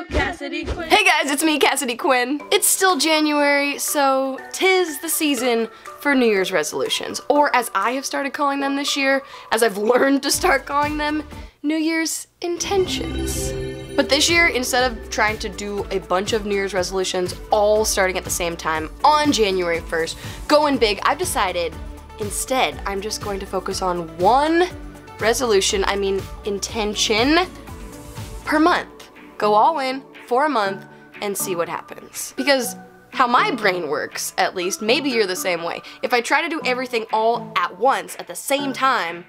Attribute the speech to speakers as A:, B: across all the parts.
A: Cassidy Quinn. Hey guys, it's me, Cassidy Quinn. It's still January, so 'tis the season for New Year's resolutions, or as I have started calling them this year, as I've learned to start calling them, New Year's intentions. But this year, instead of trying to do a bunch of New Year's resolutions all starting at the same time on January 1st, going big, I've decided instead I'm just going to focus on one resolution, intention, per month. Go all in for a month and see what happens. Because how my brain works, at least, maybe you're the same way. If I try to do everything all at once at the same time,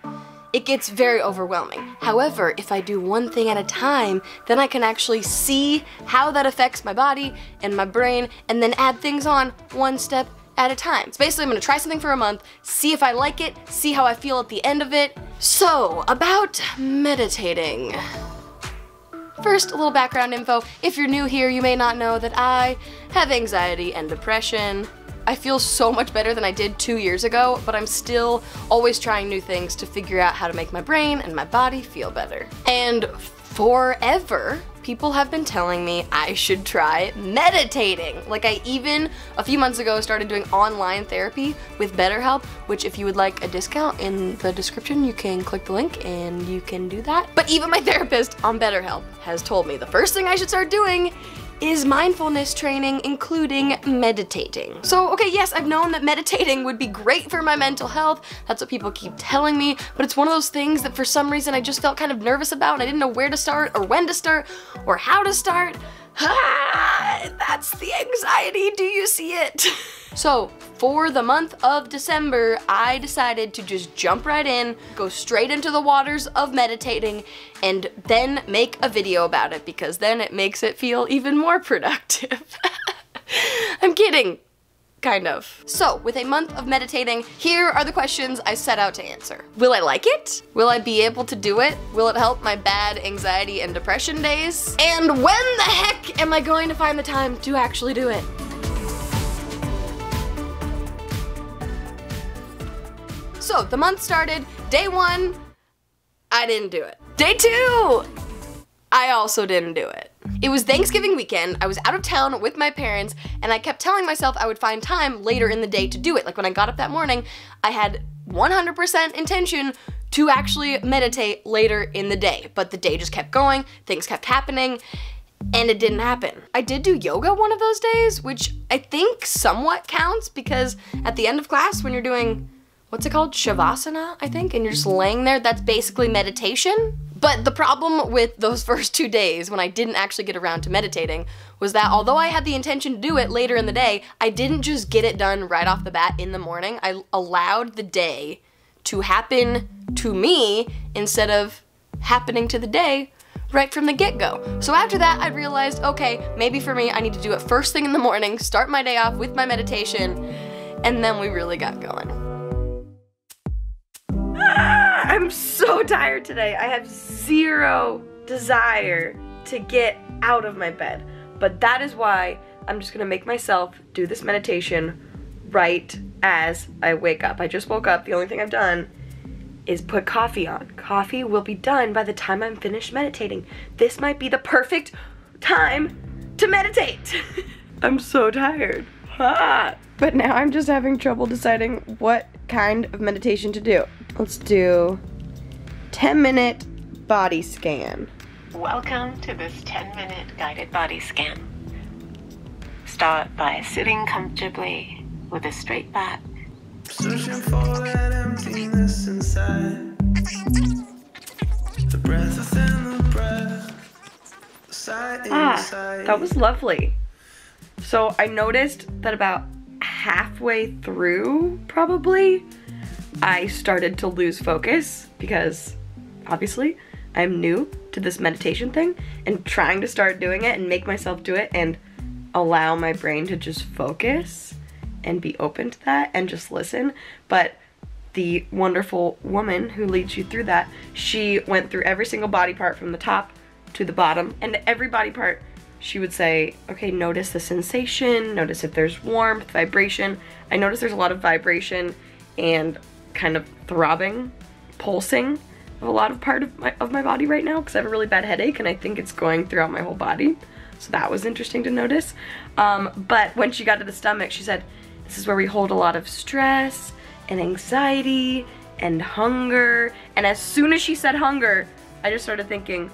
A: it gets very overwhelming. However, if I do one thing at a time, then I can actually see how that affects my body and my brain, and then add things on one step at a time. So basically I'm gonna try something for a month, see if I like it, see how I feel at the end of it. So, about meditating. First, a little background info. If you're new here, you may not know that I have anxiety and depression. I feel so much better than I did 2 years ago, but I'm still always trying new things to figure out how to make my brain and my body feel better. And forever, people have been telling me I should try meditating. Like, I even, a few months ago, started doing online therapy with BetterHelp, which if you would like a discount in the description, you can click the link and you can do that. But even my therapist on BetterHelp has told me the first thing I should start doing is mindfulness training, including meditating. So, okay, yes, I've known that meditating would be great for my mental health. That's what people keep telling me, but it's one of those things that for some reason I just felt kind of nervous about, and I didn't know where to start, or when to start, or how to start. That's the anxiety, do you see it? So, for the month of December, I decided to just jump right in, go straight into the waters of meditating, and then make a video about it, because then it makes it feel even more productive. I'm kidding. Kind of. So, with a month of meditating, here are the questions I set out to answer. Will I like it? Will I be able to do it? Will it help my bad anxiety and depression days? And when the heck am I going to find the time to actually do it? So, the month started. Day 1, I didn't do it. Day 2, I also didn't do it. It was Thanksgiving weekend, I was out of town with my parents, and I kept telling myself I would find time later in the day to do it. Like when I got up that morning, I had 100% intention to actually meditate later in the day, but the day just kept going, things kept happening, and it didn't happen. I did do yoga one of those days, which I think somewhat counts, because at the end of class when you're doing, what's it called? Shavasana, I think, and you're just laying there, that's basically meditation. But the problem with those first 2 days when I didn't actually get around to meditating was that although I had the intention to do it later in the day, I didn't just get it done right off the bat in the morning. I allowed the day to happen to me instead of happening to the day right from the get-go. So after that, I realized, okay, maybe for me, I need to do it first thing in the morning, start my day off with my meditation, and then we really got going. I'm so tired today. I have zero desire to get out of my bed. But that is why I'm just gonna make myself do this meditation right as I wake up. I just woke up. The only thing I've done is put coffee on. Coffee will be done by the time I'm finished meditating. This might be the perfect time to meditate. I'm so tired. But now I'm just having trouble deciding what kind of meditation to do. Let's do 10-minute body scan.
B: Welcome to this 10-minute guided body scan. Start by sitting comfortably with a straight back.
C: Searching for that emptiness inside. The breath within the breath. The sigh inside.
A: That was lovely. So I noticed that about halfway through, probably, I started to lose focus because obviously I'm new to this meditation thing and trying to start doing it and make myself do it and allow my brain to just focus and be open to that and just listen. But the wonderful woman who leads you through that, she went through every single body part from the top to the bottom, and every body part she would say, okay, notice the sensation, notice if there's warmth, vibration. I noticed there's a lot of vibration and kind of throbbing, pulsing of a lot of part of my body right now because I have a really bad headache and I think it's going throughout my whole body. So that was interesting to notice. But when she got to the stomach, she said, this is where we hold a lot of stress and anxiety and hunger. And as soon as she said hunger, I just started thinking,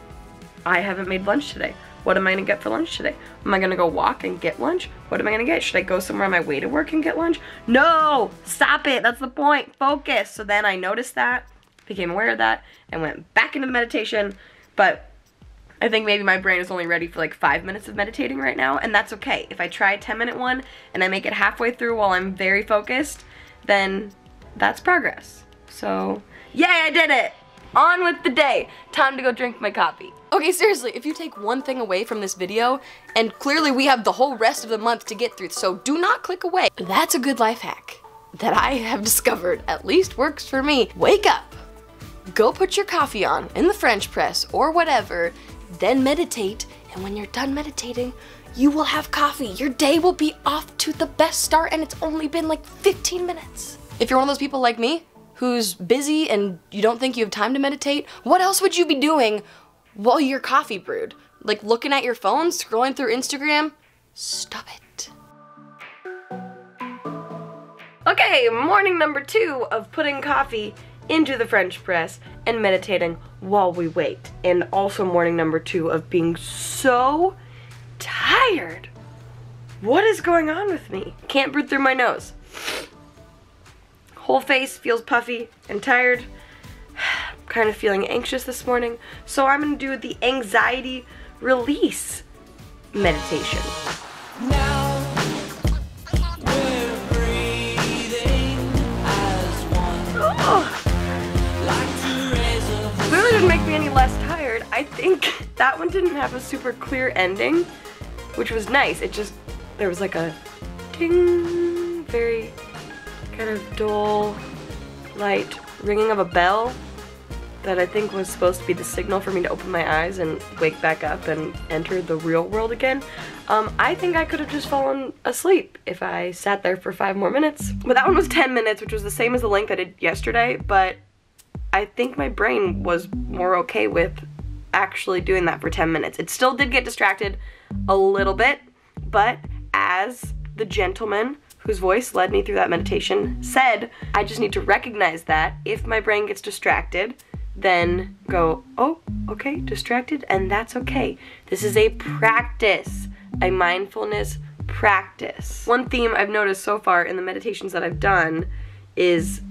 A: I haven't made lunch today. What am I gonna get for lunch today? Am I gonna go walk and get lunch? What am I gonna get? Should I go somewhere on my way to work and get lunch? No, stop it, that's the point, focus. So then I noticed that, became aware of that, and went back into the meditation, but I think maybe my brain is only ready for like 5 minutes of meditating right now, and that's okay. If I try a 10-minute one and I make it halfway through while I'm very focused, then that's progress. So, yay, I did it! On with the day. Time to go drink my coffee. Okay, seriously, if you take one thing away from this video, and clearly we have the whole rest of the month to get through, so do not click away. That's a good life hack that I have discovered, at least works for me. Wake up, go put your coffee on in the French press or whatever, then meditate, and when you're done meditating, you will have coffee. Your day will be off to the best start, and it's only been like 15 minutes. If you're one of those people like me, who's busy and you don't think you have time to meditate, what else would you be doing while your coffee brewed? Like looking at your phone, scrolling through Instagram? Stop it. Okay, morning number 2 of putting coffee into the French press and meditating while we wait. And also morning number 2 of being so tired. What is going on with me? Can't breathe through my nose. Whole face feels puffy and tired. Kind of feeling anxious this morning. So I'm gonna do the anxiety release meditation.
C: Now we're breathing as one.
A: Oh. Clearly didn't make me any less tired. I think that one didn't have a super clear ending, which was nice. It just, there was like a ding, very kind of dull, light ringing of a bell that I think was supposed to be the signal for me to open my eyes and wake back up and enter the real world again. I think I could have just fallen asleep if I sat there for 5 more minutes. But that one was 10 minutes, which was the same as the length I did yesterday, but I think my brain was more okay with actually doing that for 10 minutes. It still did get distracted a little bit, but as the gentleman whose voice led me through that meditation said, I just need to recognize that if my brain gets distracted, then go, oh, okay, distracted, and that's okay. This is a practice, a mindfulness practice. One theme I've noticed so far in the meditations that I've done is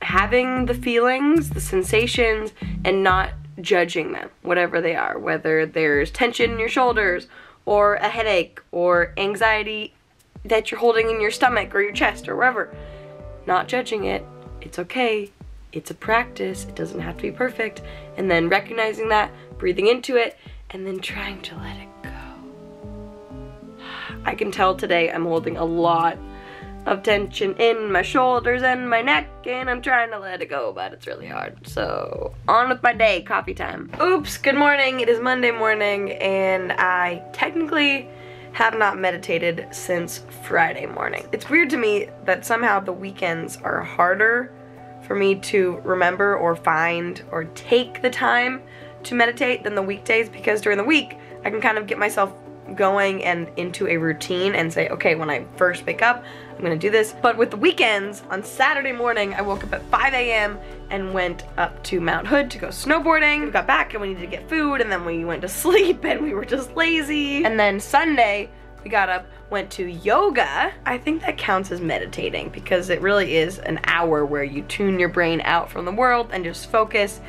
A: having the feelings, the sensations, and not judging them, whatever they are, whether there's tension in your shoulders, or a headache, or anxiety that you're holding in your stomach or your chest or wherever. Not judging it, it's okay, it's a practice, it doesn't have to be perfect, and then recognizing that, breathing into it, and then trying to let it go. I can tell today I'm holding a lot of tension in my shoulders and my neck, and I'm trying to let it go, but it's really hard. So, on with my day, coffee time. Oops, good morning, it is Monday morning, and I technically have not meditated since Friday morning. It's weird to me that somehow the weekends are harder for me to remember or find or take the time to meditate than the weekdays, because during the week I can kind of get myself going and into a routine and say, okay, when I first wake up, I'm gonna do this. But with the weekends, on Saturday morning, I woke up at 5 a.m. and went up to Mount Hood to go snowboarding. We got back and we needed to get food, and then we went to sleep and we were just lazy. And then Sunday, we got up, went to yoga. I think that counts as meditating because it really is an hour where you tune your brain out from the world and just focus,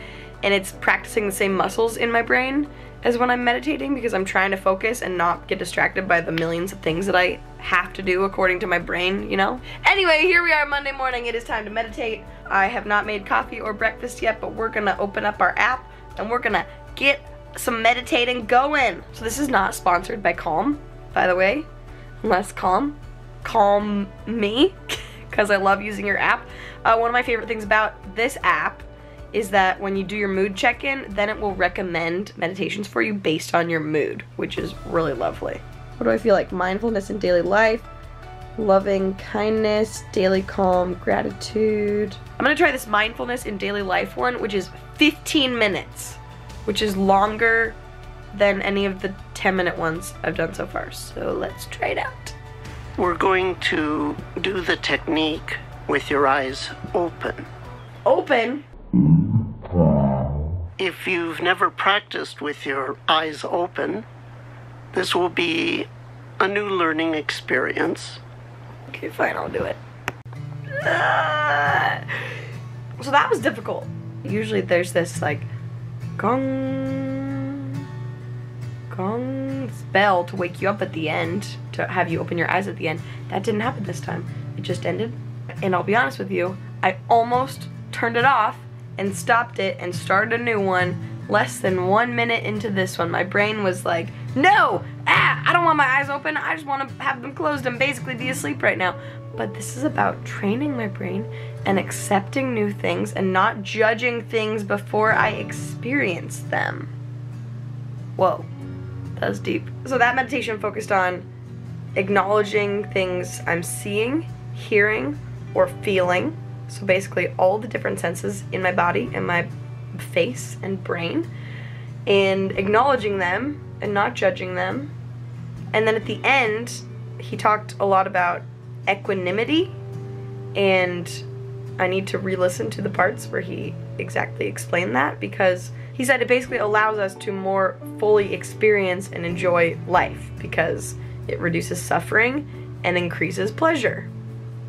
A: and it's practicing the same muscles in my brain as when I'm meditating because I'm trying to focus and not get distracted by the millions of things that I have to do according to my brain, you know? Anyway, here we are Monday morning. It is time to meditate. I have not made coffee or breakfast yet, but we're gonna open up our app and we're gonna get some meditating going. So this is not sponsored by Calm, by the way, unless Calm me, because I love using your app. One of my favorite things about this app is that when you do your mood check-in, then it will recommend meditations for you based on your mood, which is really lovely. What do I feel like? Mindfulness in daily life, loving kindness, daily calm, gratitude. I'm gonna try this mindfulness in daily life one, which is 15 minutes, which is longer than any of the 10-minute ones I've done so far. So let's try it out.
D: We're going to do the technique with your eyes open.
A: Open?
D: If you've never practiced with your eyes open, this will be a new learning experience.
A: Okay, fine, I'll do it. So that was difficult. Usually there's this like gong, gong bell to wake you up at the end, to have you open your eyes at the end. That didn't happen this time. It just ended. And I'll be honest with you, I almost turned it off and stopped it and started a new one less than 1 minute into this one. My brain was like, no, I don't want my eyes open. I just want to have them closed and basically be asleep right now. But this is about training my brain and accepting new things and not judging things before I experience them. Whoa, that was deep. So that meditation focused on acknowledging things I'm seeing, hearing, or feeling. So basically all the different senses in my body and my face and brain, and acknowledging them and not judging them. And then at the end, he talked a lot about equanimity, and I need to re-listen to the parts where he exactly explained that, because he said it basically allows us to more fully experience and enjoy life because it reduces suffering and increases pleasure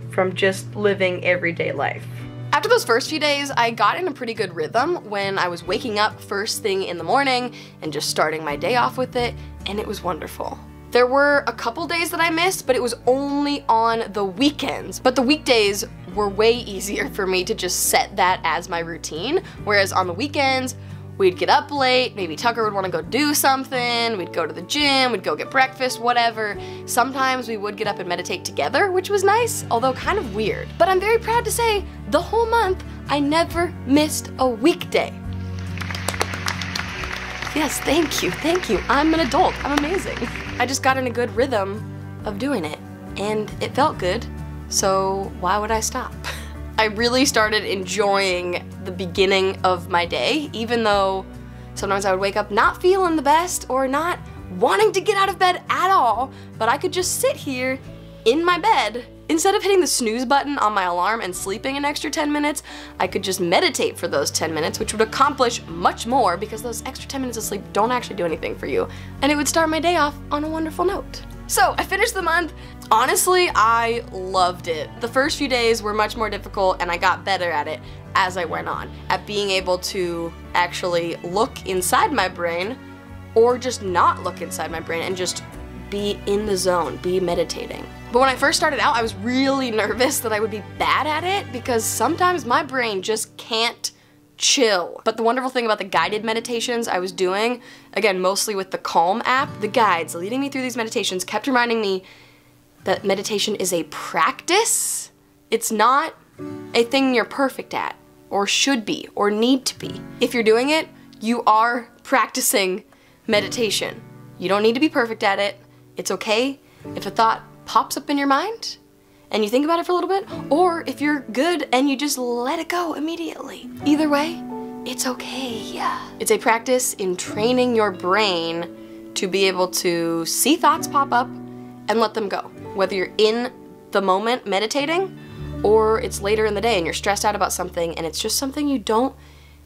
A: from just living everyday life. After those first few days, I got in a pretty good rhythm when I was waking up first thing in the morning and just starting my day off with it, and it was wonderful. There were a couple days that I missed, but it was only on the weekends. But the weekdays were way easier for me to just set that as my routine, whereas on the weekends, we'd get up late, maybe Tucker would want to go do something, we'd go to the gym, we'd go get breakfast, whatever. Sometimes we would get up and meditate together, which was nice, although kind of weird. But I'm very proud to say, the whole month, I never missed a weekday. Yes, thank you, thank you. I'm an adult, I'm amazing. I just got in a good rhythm of doing it, and it felt good, so why would I stop? I really started enjoying the beginning of my day, even though sometimes I would wake up not feeling the best or not wanting to get out of bed at all, but I could just sit here in my bed. Instead of hitting the snooze button on my alarm and sleeping an extra 10 minutes, I could just meditate for those 10 minutes, which would accomplish much more because those extra 10 minutes of sleep don't actually do anything for you. And it would start my day off on a wonderful note. So I finished the month. Honestly, I loved it. The first few days were much more difficult, and I got better at it as I went on, at being able to actually look inside my brain or just not look inside my brain and just be in the zone, be meditating. But when I first started out, I was really nervous that I would be bad at it because sometimes my brain just can't chill. But the wonderful thing about the guided meditations I was doing, again, mostly with the Calm app, the guides leading me through these meditations kept reminding me that meditation is a practice. It's not a thing you're perfect at, or should be, or need to be. If you're doing it, you are practicing meditation. You don't need to be perfect at it. It's okay if a thought pops up in your mind and you think about it for a little bit, or if you're good and you just let it go immediately. Either way, it's okay, yeah. It's a practice in training your brain to be able to see thoughts pop up and let them go. Whether you're in the moment meditating, or it's later in the day and you're stressed out about something and it's just something you don't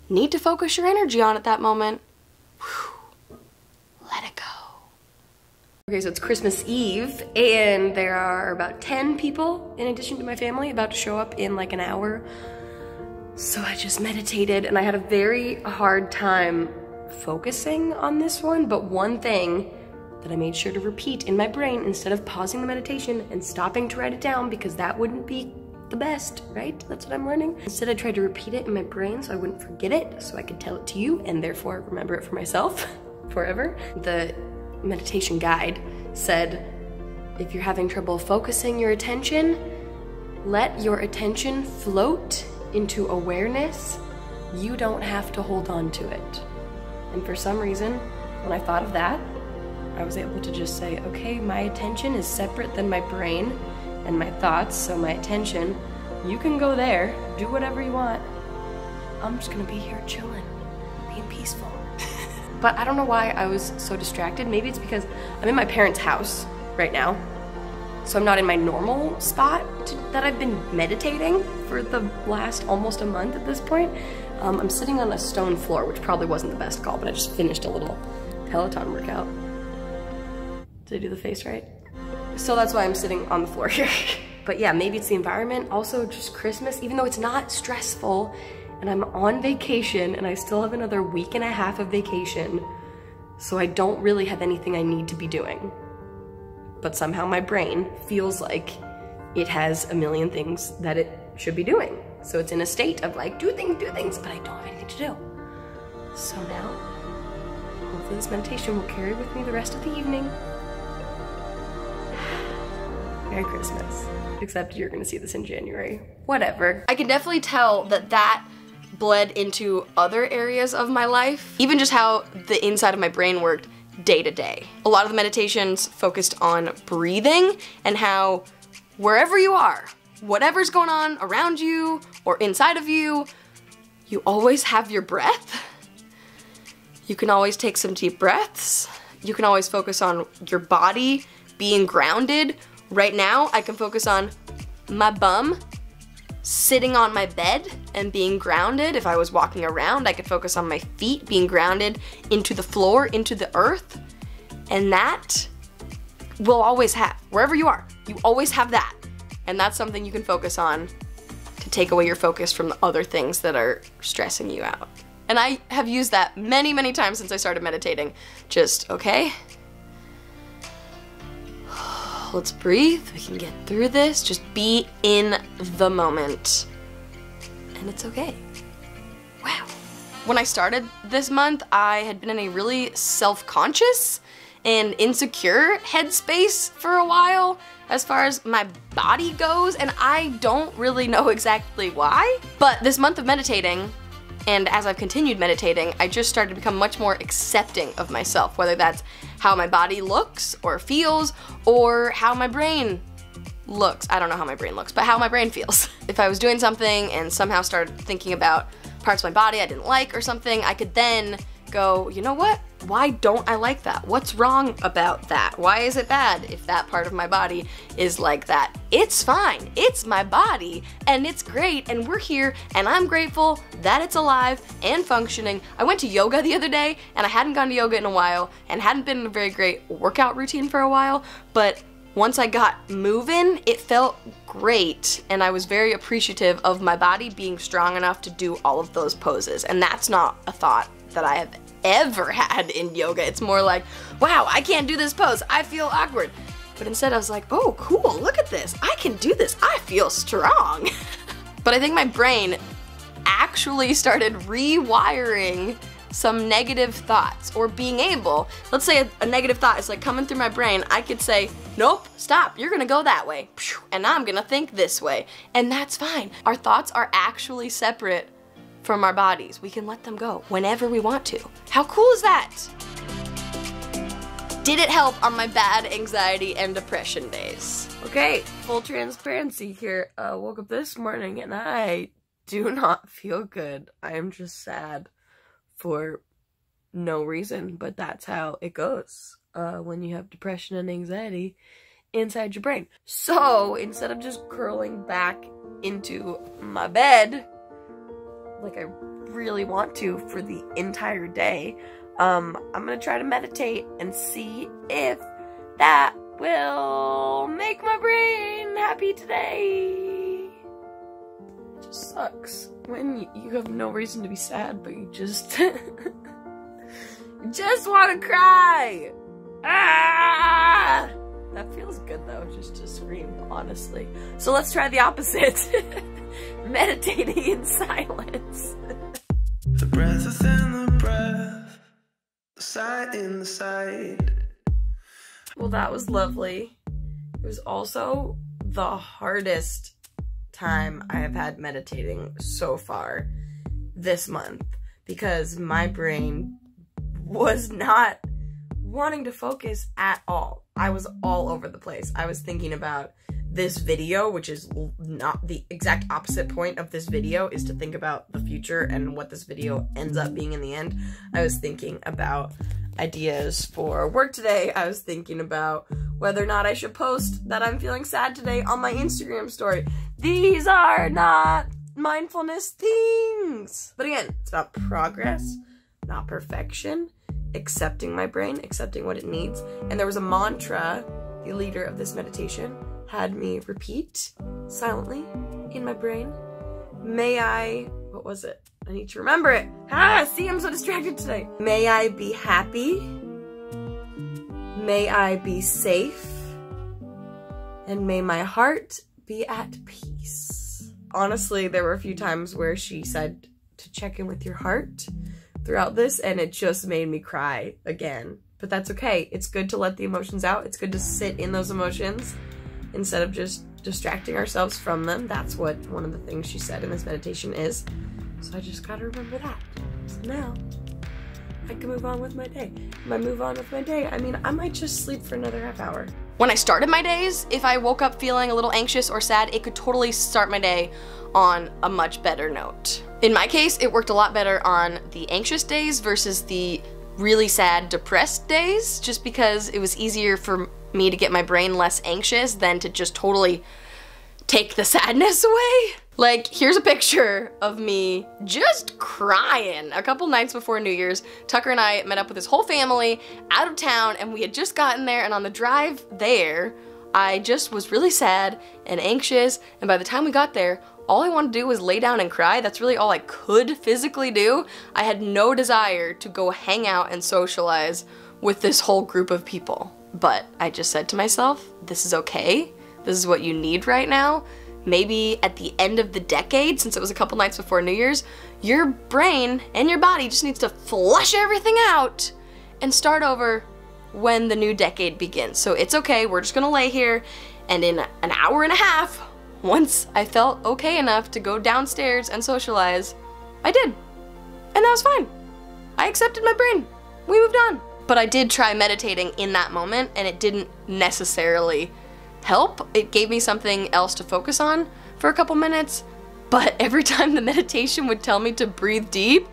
A: need to focus your energy on at that moment, whew, let it go. Okay, so it's Christmas Eve, and there are about 10 people, in addition to my family, about to show up in like an hour. So I just meditated, and I had a very hard time focusing on this one, but one thing that I made sure to repeat in my brain instead of pausing the meditation and stopping to write it down, because that wouldn't be the best, right? That's what I'm learning. Instead, I tried to repeat it in my brain so I wouldn't forget it, so I could tell it to you, and therefore remember it for myself forever. The meditation guide said, if you're having trouble focusing your attention, let your attention float into awareness. You don't have to hold on to it. And for some reason, when I thought of that, I was able to just say, okay, my attention is separate than my brain, and my thoughts, so my attention, you can go there, do whatever you want. I'm just gonna be here chilling, being peaceful. But I don't know why I was so distracted. Maybe it's because I'm in my parents' house right now, so I'm not in my normal spot that I've been meditating for the last almost a month at this point. I'm sitting on a stone floor, which probably wasn't the best call, but I just finished a little Peloton workout. Did I do the face right? So that's why I'm sitting on the floor here. But yeah, maybe it's the environment. Also just Christmas, even though it's not stressful and I'm on vacation and I still have another week and a half of vacation. So I don't really have anything I need to be doing. But somehow my brain feels like it has a million things that it should be doing. So it's in a state of like, do things, but I don't have anything to do. So now, hopefully this meditation will carry with me the rest of the evening. Merry Christmas. Except you're gonna see this in January. Whatever. I can definitely tell that that bled into other areas of my life. Even just how the inside of my brain worked day to day. A lot of the meditations focused on breathing and how wherever you are, whatever's going on around you or inside of you, you always have your breath. You can always take some deep breaths. You can always focus on your body being grounded. Right now, I can focus on my bum sitting on my bed and being grounded. If I was walking around, I could focus on my feet being grounded into the floor, into the earth. And that will always have, wherever you are, you always have that. And that's something you can focus on to take away your focus from the other things that are stressing you out. And I have used that many, many times since I started meditating. Just, okay, let's breathe, we can get through this, just be in the moment. And it's okay. Wow. When I started this month, I had been in a really self-conscious and insecure headspace for a while as far as my body goes, and I don't really know exactly why. But this month of meditating, and as I've continued meditating, I just started to become much more accepting of myself, whether that's how my body looks or feels, or how my brain looks. I don't know how my brain looks, but how my brain feels. If I was doing something and somehow started thinking about parts of my body I didn't like or something, I could then go, you know what? Why don't I like that? What's wrong about that? Why is it bad if that part of my body is like that? It's fine. It's my body and it's great and we're here and I'm grateful that it's alive and functioning. I went to yoga the other day and I hadn't gone to yoga in a while and hadn't been in a very great workout routine for a while, but once I got moving, it felt great and I was very appreciative of my body being strong enough to do all of those poses. And that's not a thought that I have ever had in yoga. It's more like, wow, I can't do this pose, I feel awkward. But instead I was like, oh cool, look at this, I can do this, I feel strong. But I think my brain actually started rewiring some negative thoughts, or being able, let's say a negative thought is like coming through my brain, I could say, nope, stop, you're gonna go that way, and I'm gonna think this way, and that's fine. Our thoughts are actually separate from our bodies. We can let them go whenever we want to. How cool is that? Did it help on my bad anxiety and depression days? Okay, full transparency here. Woke up this morning and I do not feel good. I am just sad for no reason, but that's how it goes when you have depression and anxiety inside your brain. So instead of just curling back into my bed like I really want to for the entire day, I'm gonna try to meditate and see if that will make my brain happy today. It just sucks when you have no reason to be sad, but you just you just want to cry. Ah! That feels good though, just to scream, honestly. So let's try the opposite. Meditating in silence.
C: The breath within the breath, the sight in the sight.
A: Well, that was lovely. It was also the hardest time I have had meditating so far this month because my brain was not wanting to focus at all. I was all over the place. I was thinking about this video, which is not the exact opposite point of this video, is to think about the future and what this video ends up being in the end. I was thinking about ideas for work today. I was thinking about whether or not I should post that I'm feeling sad today on my Instagram story. These are not mindfulness things. But again, it's about progress, not perfection, accepting my brain, accepting what it needs. And there was a mantra the leader of this meditation had me repeat silently in my brain. What was it? I need to remember it. See, I'm so distracted today. May I be happy. May I be safe. And may my heart be at peace. Honestly, there were a few times where she said to check in with your heart throughout this, and it just made me cry again. But that's okay. It's good to let the emotions out. It's good to sit in those emotions instead of just distracting ourselves from them. That's what one of the things she said in this meditation is. So I just gotta remember that. So now I can move on with my day. If I move on with my day, I mean, I might just sleep for another half hour. When I started my days, if I woke up feeling a little anxious or sad, it could totally start my day on a much better note. In my case, it worked a lot better on the anxious days versus the really sad, depressed days, just because it was easier for me to get my brain less anxious than to just totally take the sadness away. Like, here's a picture of me just crying. A couple nights before New Year's, Tucker and I met up with his whole family out of town, and we had just gotten there, and on the drive there, I just was really sad and anxious, and by the time we got there, all I wanted to do was lay down and cry. That's really all I could physically do. I had no desire to go hang out and socialize with this whole group of people. But I just said to myself, this is okay. This is what you need right now. Maybe at the end of the decade, since it was a couple nights before New Year's, your brain and your body just needs to flush everything out and start over when the new decade begins. So it's okay, we're just gonna lay here, and in an hour and a half, once I felt okay enough to go downstairs and socialize, I did. And that was fine. I accepted my brain. We moved on. But I did try meditating in that moment, and it didn't necessarily help. It gave me something else to focus on for a couple minutes, but every time the meditation would tell me to breathe deep,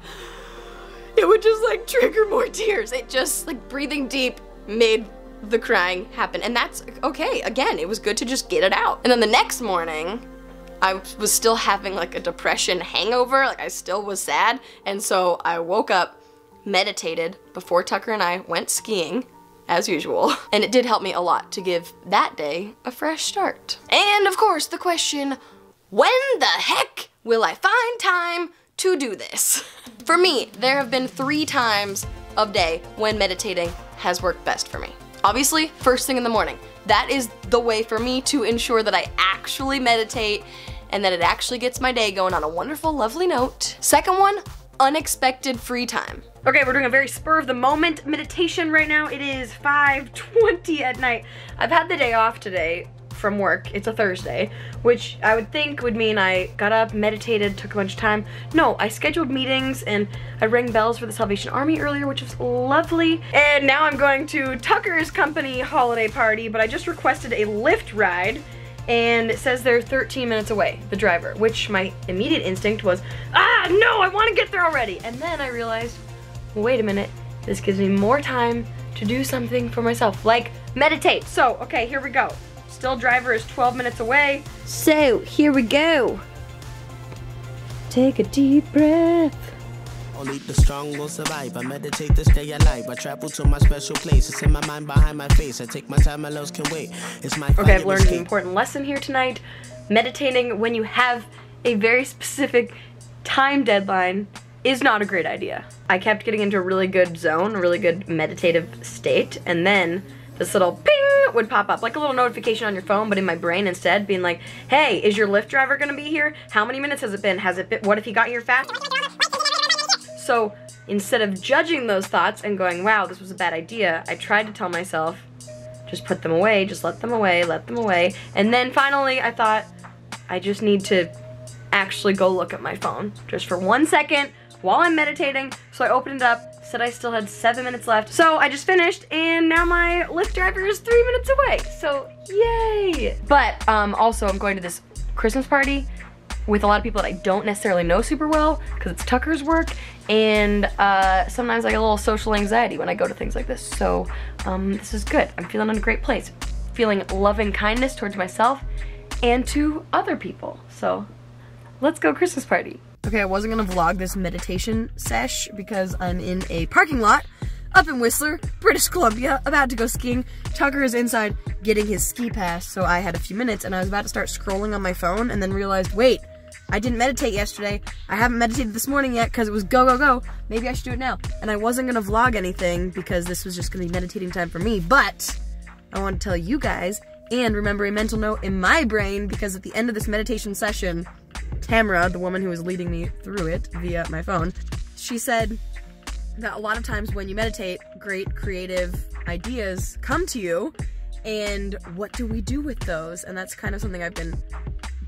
A: it would just like trigger more tears. It just, like, breathing deep made the crying happen, and that's okay. Again, it was good to just get it out. And then the next morning, I was still having like a depression hangover, like I still was sad, and so I woke up, meditated before Tucker and I went skiing, as usual, and it did help me a lot to give that day a fresh start. And of course, the question, when the heck will I find time to do this? For me, there have been 3 times of day when meditating has worked best for me. Obviously, first thing in the morning. That is the way for me to ensure that I actually meditate and that it actually gets my day going on a wonderful, lovely note. Second one, unexpected free time. Okay, we're doing a very spur of the moment meditation right now. It is 5:20 at night. I've had the day off today from work. It's a Thursday, which I would think would mean I got up, meditated, took a bunch of time. No, I scheduled meetings and I rang bells for the Salvation Army earlier, which was lovely. And now I'm going to Tucker's company holiday party, but I just requested a Lyft ride, and it says they're 13 minutes away, the driver, which my immediate instinct was, no, I want to get there already. And then I realized, wait a minute, this gives me more time to do something for myself, like meditate. So, okay, here we go. Still driver is 12 minutes away. So, here we go. Take a deep breath.
E: Only the strong will survive. I meditate to stay alive. I travel to my special place. It's in my mind behind my face. I take my time, my lows can wait. It's my
A: Okay, I've learned an important lesson here tonight. Meditating when you have a very specific time deadline is not a great idea. I kept getting into a really good zone, a really good meditative state, and then this little ping would pop up, like a little notification on your phone, but in my brain instead, being like, hey, is your Lyft driver gonna be here? How many minutes has it been? What if he got here fast? So instead of judging those thoughts and going, wow, this was a bad idea, I tried to tell myself, just put them away, just let them away, let them away. And then finally I thought, I just need to actually go look at my phone just for 1 second while I'm meditating. So I opened it up, said I still had 7 minutes left. So I just finished, and now my Lyft driver is 3 minutes away. So yay! But also I'm going to this Christmas party with a lot of people that I don't necessarily know super well because it's Tucker's work, and sometimes I get a little social anxiety when I go to things like this. So this is good. I'm feeling in a great place. Feeling loving kindness towards myself and to other people. So let's go Christmas party. Okay, I wasn't gonna vlog this meditation sesh because I'm in a parking lot up in Whistler, British Columbia, about to go skiing. Tucker is inside getting his ski pass, so I had a few minutes and I was about to start scrolling on my phone and then realized, wait, I didn't meditate yesterday. I haven't meditated this morning yet because it was go, go, go. Maybe I should do it now. And I wasn't gonna vlog anything because this was just gonna be meditating time for me, but I want to tell you guys and remember a mental note in my brain because at the end of this meditation session, Tamara, the woman who was leading me through it via my phone, she said that a lot of times when you meditate, great creative ideas come to you, and what do we do with those? And that's kind of something I've been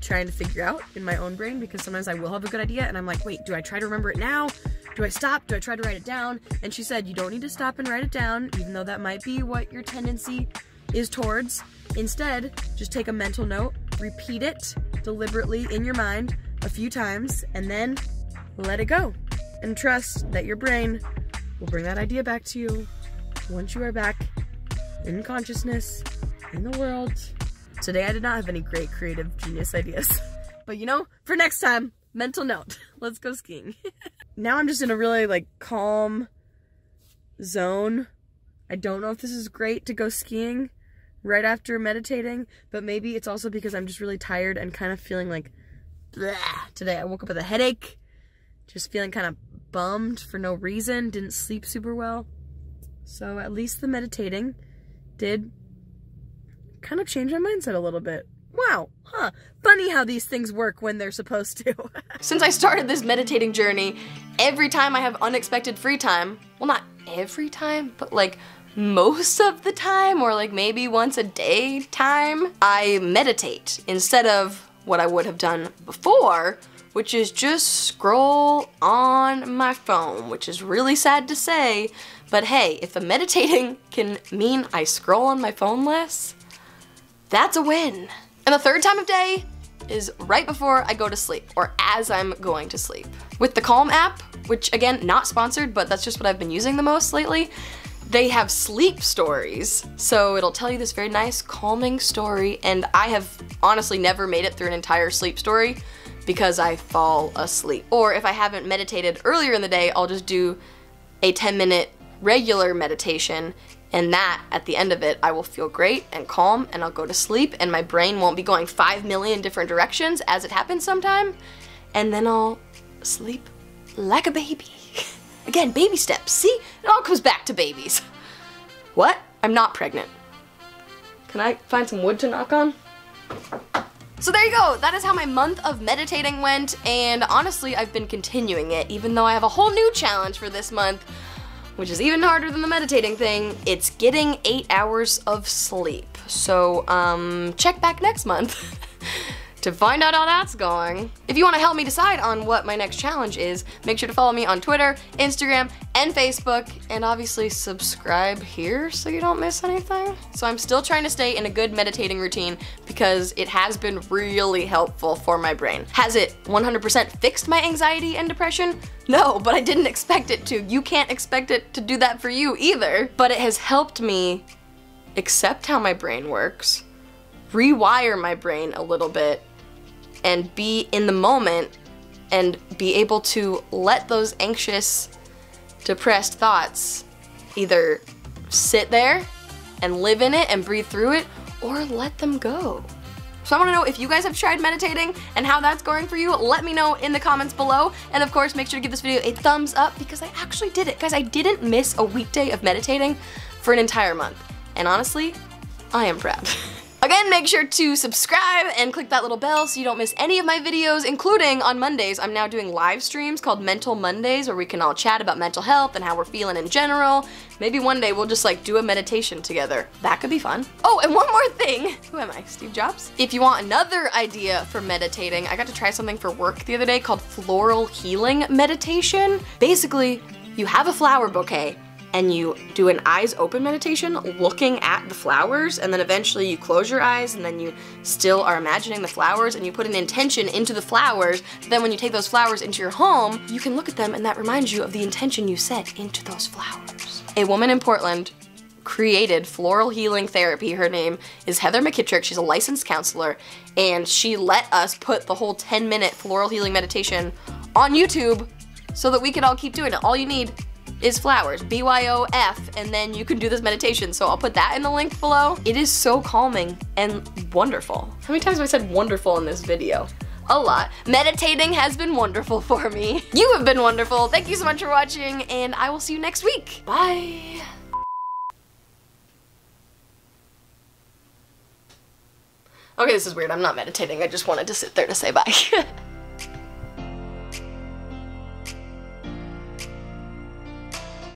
A: trying to figure out in my own brain because sometimes I will have a good idea and I'm like, wait, do I try to remember it now? Do I stop? Do I try to write it down? And she said, you don't need to stop and write it down, even though that might be what your tendency is towards. Instead, just take a mental note, repeat it deliberately in your mind a few times, and then let it go. And trust that your brain will bring that idea back to you once you are back in consciousness, in the world. Today I did not have any great creative genius ideas. But you know, for next time, mental note, let's go skiing. Now I'm just in a really like calm zone. I don't know if this is great to go skiing right after meditating, but maybe it's also because I'm just really tired and kind of feeling like bleh. Today I woke up with a headache, just feeling kind of bummed for no reason, didn't sleep super well. So at least the meditating did kind of change my mindset a little bit. Wow, huh, funny how these things work when they're supposed to. Since I started this meditating journey, every time I have unexpected free time, well not every time, but like most of the time, or like maybe once a day time, I meditate instead of what I would have done before, which is just scroll on my phone, which is really sad to say, but hey, if the meditating can mean I scroll on my phone less, that's a win. And the third time of day is right before I go to sleep, or as I'm going to sleep. With the Calm app, which again, not sponsored, but that's just what I've been using the most lately, they have sleep stories. So it'll tell you this very nice, calming story, and I have honestly never made it through an entire sleep story because I fall asleep. Or if I haven't meditated earlier in the day, I'll just do a 10-minute regular meditation, and that, at the end of it, I will feel great and calm, and I'll go to sleep, and my brain won't be going 5 million different directions as it happens sometime, and then I'll sleep like a baby. Again, baby steps. See? It all comes back to babies. What? I'm not pregnant. Can I find some wood to knock on? So there you go. That is how my month of meditating went, and honestly, I've been continuing it, even though I have a whole new challenge for this month, which is even harder than the meditating thing. It's getting 8 hours of sleep. So, check back next month to find out how that's going. If you want to help me decide on what my next challenge is, make sure to follow me on Twitter, Instagram, and Facebook, and obviously subscribe here so you don't miss anything. So I'm still trying to stay in a good meditating routine because it has been really helpful for my brain. Has it 100% fixed my anxiety and depression? No, but I didn't expect it to. You can't expect it to do that for you either. But it has helped me accept how my brain works, rewire my brain a little bit, and be in the moment and be able to let those anxious, depressed thoughts either sit there and live in it and breathe through it, or let them go. So I want to know if you guys have tried meditating and how that's going for you. Let me know in the comments below, and of course make sure to give this video a thumbs up because I actually did it. Guys, I didn't miss a weekday of meditating for an entire month, and honestly, I am proud. Again, make sure to subscribe and click that little bell so you don't miss any of my videos, including on Mondays. I'm now doing live streams called Mental Mondays where we can all chat about mental health and how we're feeling in general. Maybe one day we'll just like do a meditation together. That could be fun. Oh, and one more thing. Who am I, Steve Jobs? If you want another idea for meditating, I got to try something for work the other day called floral healing meditation. Basically, you have a flower bouquet and you do an eyes open meditation looking at the flowers, and then eventually you close your eyes and then you still are imagining the flowers and you put an intention into the flowers. Then when you take those flowers into your home, you can look at them and that reminds you of the intention you set into those flowers. A woman in Portland created floral healing therapy. Her name is Heather McKittrick. She's a licensed counselor, and she let us put the whole 10-minute floral healing meditation on YouTube so that we could all keep doing it. All you need is flowers, BYOF, and then you can do this meditation. So I'll put that in the link below. It is so calming and wonderful. How many times have I said wonderful in this video? A lot. Meditating has been wonderful for me. You have been wonderful. Thank you so much for watching, and I will see you next week. Bye. Okay, this is weird. I'm not meditating. I just wanted to sit there to say bye.